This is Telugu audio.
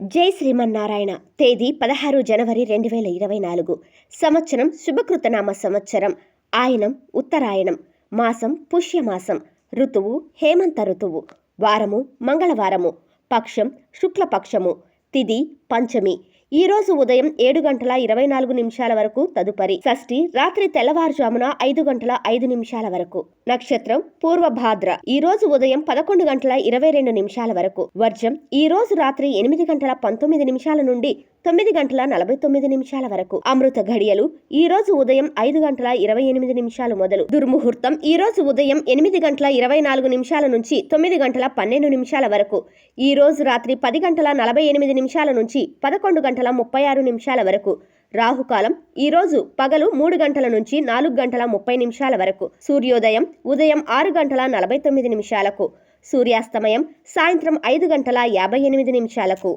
జై శ్రీమన్నారాయణ. తేదీ 16 జనవరి 2024. సంవత్సరం శుభకృతనామ సంవత్సరం. ఆయనం ఉత్తరాయణం. మాసం పుష్యమాసం. ఋతువు హేమంత ఋతువు. వారము మంగళవారము. పక్షం శుక్లపక్షము. తిథి పంచమి. ఈ రోజు ఉదయం 7:24 వరకు తదుపరి షష్ఠి రాత్రి తెల్లవారుజామున 5:05 వరకు. నక్షత్రం పూర్వభాద్ర. ఈ రోజు ఉదయం 11:22 వరకు. వర్జం ఈ రోజు రాత్రి 8:19 నుండి 9:49 వరకు. అమృత ఘడియలు ఈ రోజు ఉదయం 5:28 మొదలు. దుర్ముహూర్తం ఈ రోజు ఉదయం 8:24 నుంచి 9:12 వరకు. ఈ రోజు రాత్రి 10:48 నుంచి 11:36 వరకు. రాహుకాలం ఈ రోజు పగలు 3 గంటల నుంచి 4:30 వరకు. సూర్యోదయం ఉదయం 6:49. సూర్యాస్తమయం సాయంత్రం 5:58.